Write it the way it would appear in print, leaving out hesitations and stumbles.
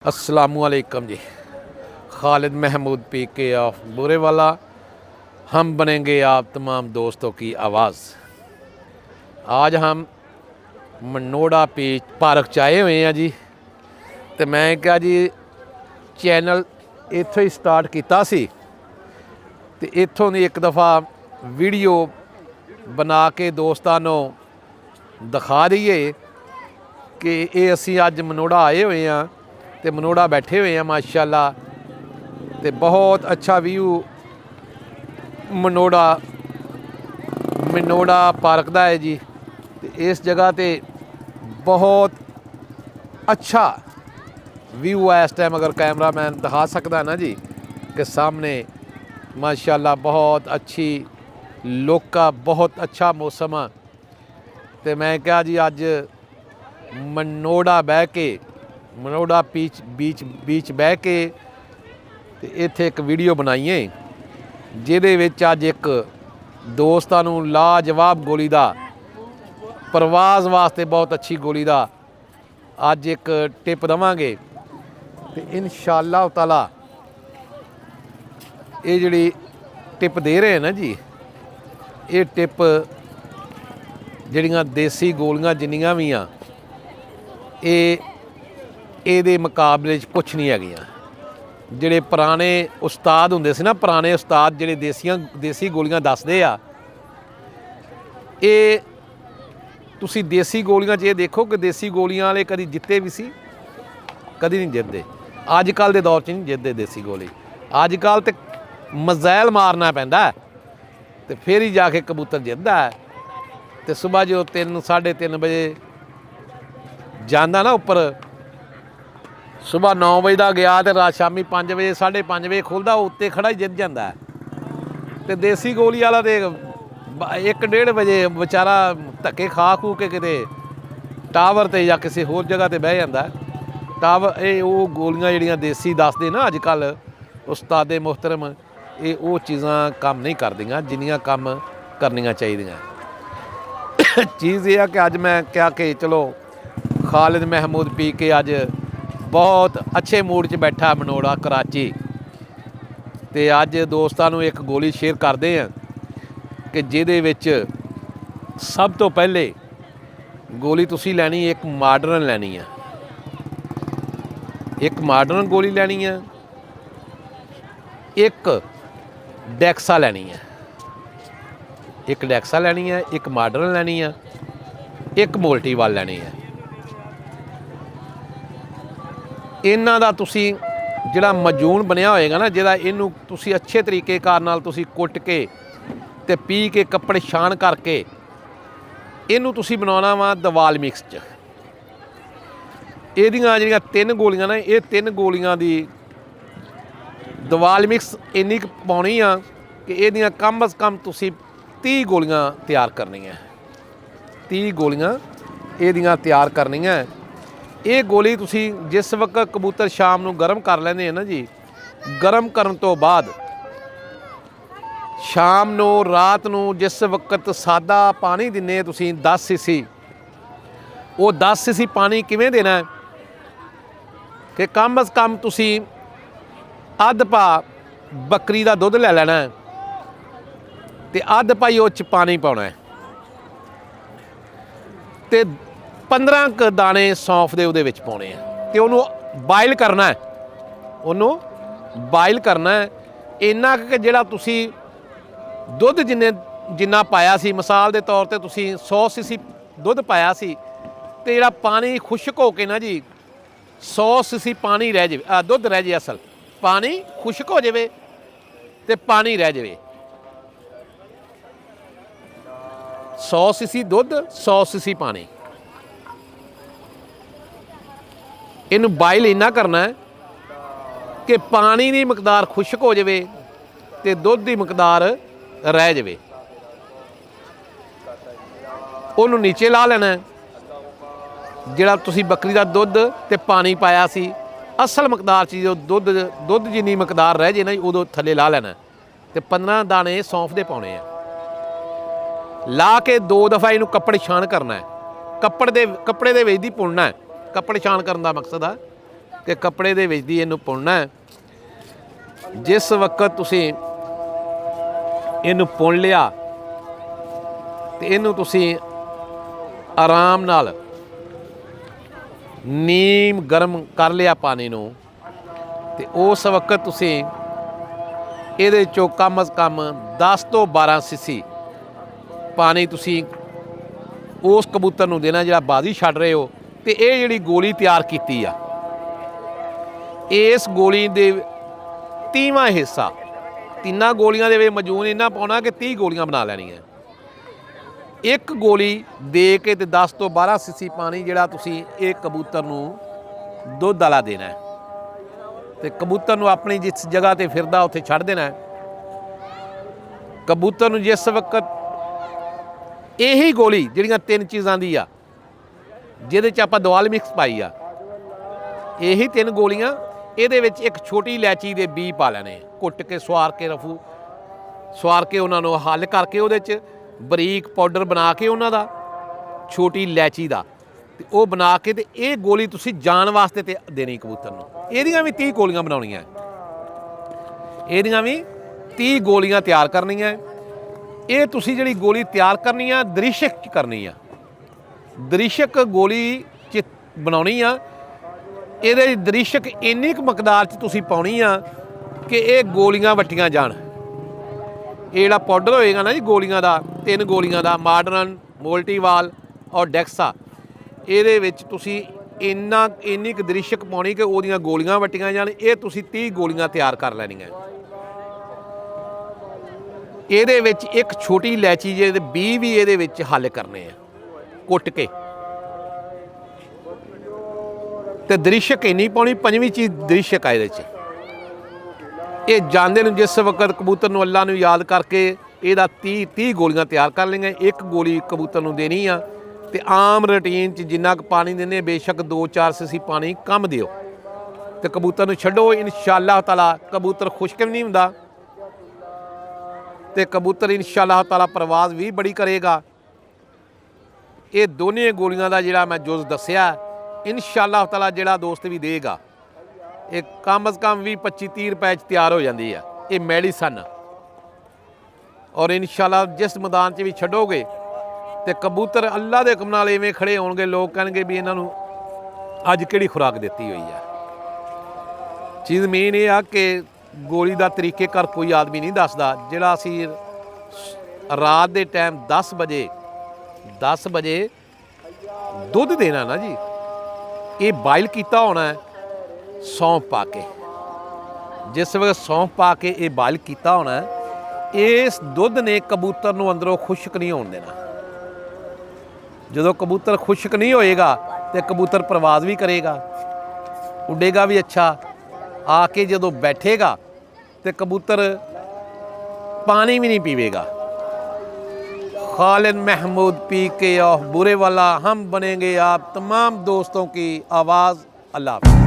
अस्सलामुअलैकुम जी। खालिद महमूद पी के ऑफ बुरे वाला। हम बनेंगे आप तमाम दोस्तों की आवाज़। आज हम मनोड़ा पीच पार्क च आए हुए हैं जी। तो मैं क्या जी चैनल इत्थों ही स्टार्ट किया सी ते इत्थों दी एक दफ़ा वीडियो बना के दोस्तां नूं दिखा दईए कि ये असी अज मनोड़ा आए हुए हैं ते मनोड़ा बैठे हुए हैं माशाअल्लाह। ते बहुत अच्छा व्यू मनोड़ा पार्क दा है जी। ते इस जगह ते बहुत अच्छा व्यू है इस टाइम। अगर कैमरा मैन दिखा सकता ना जी कि सामने माशाअल्लाह बहुत अच्छी लोका, बहुत अच्छा मौसम है। तो मैं क्या जी अज मनोड़ा बह के मनोड़ा बीच बह के ते इत्थे एक वीडियो बनाईए जिहदे विच अज एक दोस्तां नूं लाजवाब गोली दा प्रवास वास्ते बहुत अच्छी गोली दा अज एक टिप देवांगे। ते इंशाअल्लाह ताला ये जिहड़ी टिप दे रहे हैं ना जी, ये टिप जिहड़ियां देसी गोलियां जिन्नियां भी आ ये मुकाबले च कुछ नहीं हैगियां। ਜਿਹੜੇ पुराने उस्ताद ਹੁੰਦੇ ਸੀ ना, पुराने उस्ताद ਜਿਹੜੇ देसी गोलियां दसदे आ, ਇਹ ਤੁਸੀਂ देसी गोलियां 'ਚ ਇਹ देखो कि देसी गोलियां वाले कभी जिते भी सी, कभी नहीं जितते। अजकल के दौर 'ਚ नहीं जितते देसी गोली। अजकल तो मज़ैल मारना पैंदा तो फिर ही जाके कबूतर जितदा है। तो सुबह जो 3-3:30 बजे जाता ना उपर, सुबह 9 बजे का गया तो रात शामी 5 बजे 5:30 बजे खुलता, उत्ते खड़ा ही जित जाता है। तो देसी गोली वाला तो 1-1:30 बजे बेचारा धक्के खा खू के किते टावर ते या किसी होर जगह ते बह जाता है। टावर ये वो गोलियां जिहड़ियां देसी दसदे ना अजकल उस्तादे मोहतरम, ये वो चीज़ां काम नहीं करदियां जिन्नियां काम करनियां चाहिदियां। चीज़ ये है कि अज मैं क्या कि चलो खालिद महमूद पी के अज बहुत अच्छे मूड च बैठा मनोड़ा कराची। तो अज दोस्तां नूं एक गोली शेयर करते हैं कि जिहदे विच सब तो पहले गोली तुसीं लैनी एक मॉडर्न लैनी है, एक मॉडर्न गोली लैनी है, एक डैक्सा लैनी है, एक डैक्सा लैनी है, एक मॉडर्न लैनी है, एक मोल्टीवाल लैनी है। इन्हां दा तुसीं जिहड़ा मजून बनिया होएगा ना, जिहड़ा इनू तुसीं अच्छे तरीके कार नाल तुसीं कुट के ते पी के कपड़े छान करके इनू तुसीं बनाउणा वा दवाल मिक्स च। इहदियां जिहड़ियां 3 गोलियां ना, ये 3 गोलियां दी दवाल मिक्स इन्नी पाउणी आ कि इहदियां कम अज़ कम तुसीं 30 गोलियां तैयार करनियां। 30 गोलियां इहदियां तैयार करनियां। ये गोली तुसीं जिस वक्त कबूतर शाम नूं गर्म कर लैंदे हैं ना जी, गर्म करन तो बाद शाम नूं रात नूं जिस वक्त सादा पानी दिन्ने तुसीं 10 सीसी, वो 10 सीसी पानी किवें देना है कि कम अज़ कम तुसीं अद्ध पा बकरी दा दुध लै लैना है ते अद्ध पाई उस च पानी पाउणा है ते 15 क दाने सौंफ दे उहदे विच पाउणे आ ते उहनूं बाइल करना है। उहनूं बाइल करना है इन्ना कि जिहड़ा तुसीं दुध जिन्ना पाया सी, मिसाल के तौर पर तुसीं 100 सीसी दुध पाया सी ते जिहड़ा पानी खुश्क हो के ना जी 100 सीसी पानी रह जाए, दुध रह जाए, असल पानी खुश्क हो जाए तो पानी रह जाए। 100 सीसी दुध 100 सीसी पानी, इनू बाइल इन्ना करना है कि पानी की मकदार खुश्क हो जाए तो दुध की मकदार रह जाए। उन्होंने नीचे ला लेना है जिहड़ा तुसीं बकरी का दुध ते पानी पाया सी, असल मकदार च जो दुध जिन्नी मकदार रह जाए ना उदों थले ला लेना तो 15 दाने सौंफ दे पाने हैं। ला के 2 दफ़ा इनू कपड़े छान करना है, कपड़े दे विच दी पुणना है। कपड़े छान करने का मकसद है ਤੇ ਕੱਪੜੇ ਦੇ ਵਿੱਚ ਦੀ ਇਹਨੂੰ ਪੁਣਨਾ ਹੈ। ਜਿਸ ਵਕਤ ਤੁਸੀਂ ਇਹਨੂੰ ਪੁਣ ਲਿਆ ਤੇ ਇਹਨੂੰ ਤੁਸੀਂ ਆਰਾਮ ਨਾਲ ਨੀਮ ਗਰਮ ਕਰ ਲਿਆ ਪਾਣੀ ਨੂੰ, ਤੇ ਉਸ ਵਕਤ ਤੁਸੀਂ ਇਹਦੇ 'ਚੋਂ ਕਮ ਅਜ਼ ਕਮ 10 ਤੋਂ 12 ਸੀਸੀ ਪਾਣੀ ਤੁਸੀਂ ਉਸ ਕਬੂਤਰ ਨੂੰ ਦੇਣਾ ਜਿਹੜਾ ਬਾਜ਼ੀ ਛੱਡ ਰਹੇ ਹੋ। ਤੇ ਇਹ ਜਿਹੜੀ ਗੋਲੀ ਤਿਆਰ ਕੀਤੀ ਆ, ਇਸ ਗੋਲੀ ਦੇ 30ਵਾਂ ਹਿੱਸਾ, 3 ਗੋਲੀਆਂ ਦੇ ਵਿੱਚ ਮਜੂਨ ਇੰਨਾ ਪਾਉਣਾ ਕਿ 30 ਗੋਲੀਆਂ ਬਣਾ ਲੈਣੀਆਂ। ਇੱਕ ਗੋਲੀ ਦੇ ਕੇ ਤੇ 10 ਤੋਂ 12 ਸੀਸੀ ਪਾਣੀ ਜਿਹੜਾ ਤੁਸੀਂ ਇਹ ਕਬੂਤਰ ਨੂੰ ਦੁੱਧ ਵਾਲਾ ਦੇਣਾ ਹੈ, ਤੇ ਕਬੂਤਰ ਨੂੰ ਆਪਣੀ ਜਿਸ ਜਗ੍ਹਾ ਤੇ ਫਿਰਦਾ ਉੱਥੇ ਛੱਡ ਦੇਣਾ ਹੈ। ਕਬੂਤਰ ਨੂੰ ਜਿਸ ਵਕਤ ਇਹੀ ਗੋਲੀ ਜਿਹੜੀਆਂ 3 ਚੀਜ਼ਾਂ ਦੀ ਆ, ਜਿਹਦੇ 'ਚ ਆਪਾਂ ਦਵਾਲ ਮਿਕਸ ਪਾਈ ਆ, ਇਹੀ 3 ਗੋਲੀਆਂ, ਇਹਦੇ ਵਿੱਚ ਇੱਕ ਛੋਟੀ ਇਲਾਇਚੀ ਦੇ ਬੀਜ ਪਾ ਲੈਣੇ, ਕੁੱਟ ਕੇ ਸਵਾਰ ਕੇ ਰਫੂ ਸਵਾਰ ਕੇ ਉਹਨਾਂ ਨੂੰ ਹੱਲ ਕਰਕੇ ਉਹਦੇ 'ਚ ਬਰੀਕ ਪਾਊਡਰ ਬਣਾ ਕੇ ਉਹਨਾਂ ਦਾ, ਛੋਟੀ ਇਲਾਇਚੀ ਦਾ, ਤੇ ਉਹ ਬਣਾ ਕੇ ਤੇ ਇਹ ਗੋਲੀ ਤੁਸੀਂ ਜਾਨ ਵਾਸਤੇ ਤੇ ਦੇਣੀ ਕਬੂਤਰ ਨੂੰ। ਇਹਦੀਆਂ ਵੀ 30 ਗੋਲੀਆਂ ਬਣਾਉਣੀਆਂ, ਇਹਦੀਆਂ ਵੀ 30 ਗੋਲੀਆਂ ਤਿਆਰ ਕਰਨੀਆਂ। ਇਹ ਤੁਸੀਂ ਜਿਹੜੀ ਗੋਲੀ ਤਿਆਰ ਕਰਨੀ ਆ ਦ੍ਰਿਸ਼ਕ 'ਚ ਕਰਨੀ ਆ, ਦ੍ਰਿਸ਼ਕ ਗੋਲੀ 'ਚ ਬਣਾਉਣੀ ਆ। ਇਹਦੇ ਦ੍ਰਿਸ਼ਕ ਇੰਨੀ ਕੁ ਮਕਦਾਰ 'ਚ ਤੁਸੀਂ ਪਾਉਣੀ ਆ ਕਿ ਇਹ ਗੋਲੀਆਂ ਵੱਟੀਆਂ ਜਾਣ। ਇਹ ਜਿਹੜਾ ਪਾਊਡਰ ਹੋਏਗਾ ਨਾ ਜੀ ਗੋਲੀਆਂ ਦਾ, 3 ਗੋਲੀਆਂ ਦਾ, ਮਾਡਰਨ, ਮੋਲਟੀਵਾਲ ਔਰ ਡੈਕਸਾ, ਇਹਦੇ ਵਿੱਚ ਤੁਸੀਂ ਇੰਨੀ ਕੁ ਦ੍ਰਿਸ਼ਕ ਪਾਉਣੀ ਕਿ ਉਹਦੀਆਂ ਗੋਲੀਆਂ ਵੱਟੀਆਂ ਜਾਣ। ਇਹ ਤੁਸੀਂ 30 ਗੋਲੀਆਂ ਤਿਆਰ ਕਰ ਲੈਣੀਆਂ। ਇਹਦੇ ਵਿੱਚ ਇੱਕ ਛੋਟੀ ਇਲਾਇਚੀ ਜਿਹਦੇ ਬੀਜ ਵੀ ਇਹਦੇ ਵਿੱਚ ਹੱਲ ਕਰਨੇ ਆ ਕੁੱਟ ਕੇ, ਤੇ ਦ੍ਰਿਸ਼ਕ ਇੰਨੀ ਪਾਉਣੀ। 5ਵੀਂ ਚੀਜ਼ ਦ੍ਰਿਸ਼ਕ ਆ ਇਹਦੇ 'ਚ। ਇਹ ਜਾਂਦੇ ਨੂੰ ਜਿਸ ਵਕਤ ਕਬੂਤਰ ਨੂੰ ਅੱਲਾ ਨੂੰ ਯਾਦ ਕਰਕੇ ਇਹਦਾ 30 ਗੋਲੀਆਂ ਤਿਆਰ ਕਰ ਲਈਆਂ। ਇੱਕ ਗੋਲੀ ਕਬੂਤਰ ਨੂੰ ਦੇਣੀ ਆ, ਤੇ ਆਮ ਰੂਟੀਨ 'ਚ ਜਿੰਨਾ ਕੁ ਪਾਣੀ ਦਿੰਦੇ, ਬੇਸ਼ੱਕ 2-4 ਸੀਸੀ ਪਾਣੀ ਕਮ ਦਿਓ, ਤੇ ਕਬੂਤਰ ਨੂੰ ਛੱਡੋ। ਇਨਸ਼ਾਅੱਲਾਹ ਤਾਲਾ ਕਬੂਤਰ ਖੁਸ਼ਕ ਵੀ ਨਹੀਂ ਹੁੰਦਾ, ਤੇ ਕਬੂਤਰ ਇਨਸ਼ਾਅੱਲਾਹ ਤਾਲਾ ਪ੍ਰਵਾਜ਼ ਵੀ ਬੜੀ ਕਰੇਗਾ। ਇਹ ਦੋਨੇ ਗੋਲੀਆਂ ਦਾ ਜਿਹੜਾ ਮੈਂ ਜੁਜ਼ ਦੱਸਿਆ, ਇਨਸ਼ਾਅੱਲਾਹ ਤਾਲਾ ਜਿਹੜਾ ਦੋਸਤ ਵੀ ਦੇਗਾ, ਇਹ ਕਮ ਅਜ਼ ਕਮ 20-25-30 ਰੁਪਏ 'ਚ ਤਿਆਰ ਹੋ ਜਾਂਦੀ ਆ ਇਹ ਮੈਡੀਸਨ। ਔਰ ਇਨਸ਼ਾਅੱਲਾਹ ਜਿਸ ਮੈਦਾਨ 'ਚ ਵੀ ਛੱਡੋਗੇ ਤੇ ਕਬੂਤਰ ਅੱਲਾ ਦੇ ਹੁਕਮ ਨਾਲ ਇਵੇਂ ਖੜੇ ਹੋਣਗੇ, ਲੋਕ ਕਹਿਣਗੇ ਵੀ ਇਹਨਾਂ ਨੂੰ ਅੱਜ ਕਿਹੜੀ ਖੁਰਾਕ ਦਿੱਤੀ ਹੋਈ ਆ। ਚੀਜ਼ ਮੇਨ ਇਹ ਆ ਕਿ ਗੋਲੀ ਦਾ ਤਰੀਕੇਕਾਰ ਕੋਈ ਆਦਮੀ ਨਹੀਂ ਦੱਸਦਾ। ਜਿਹੜਾ ਅਸੀਂ ਰਾਤ ਦੇ ਟਾਈਮ 10 ਵਜੇ ਦੁੱਧ ਦੇਣਾ ਨਾ ਜੀ, ਇਹ ਬਾਇਲ ਕੀਤਾ ਹੋਣਾ ਸੌਂਫ ਪਾ ਕੇ। ਜਿਸ ਵਕਤ ਸੌਂਫ ਪਾ ਕੇ ਇਹ ਬਾਇਲ ਕੀਤਾ ਹੋਣਾ, ਇਸ ਦੁੱਧ ਨੇ ਕਬੂਤਰ ਨੂੰ ਅੰਦਰੋਂ ਖੁਸ਼ਕ ਨਹੀਂ ਹੋਣ ਦੇਣਾ। ਜਦੋਂ ਕਬੂਤਰ ਖੁਸ਼ਕ ਨਹੀਂ ਹੋਏਗਾ ਤੇ ਕਬੂਤਰ ਪ੍ਰਵਾਜ਼ ਵੀ ਕਰੇਗਾ, ਉੱਡੇਗਾ ਵੀ ਅੱਛਾ। ਆ ਕੇ ਜਦੋਂ ਬੈਠੇਗਾ ਤੇ ਕਬੂਤਰ पानी भी नहीं पीवेगा। खालिद महमूद पी के बुरे वाला हम बनेंगे आप तमाम दोस्तों की आवाज़। अल्लाह।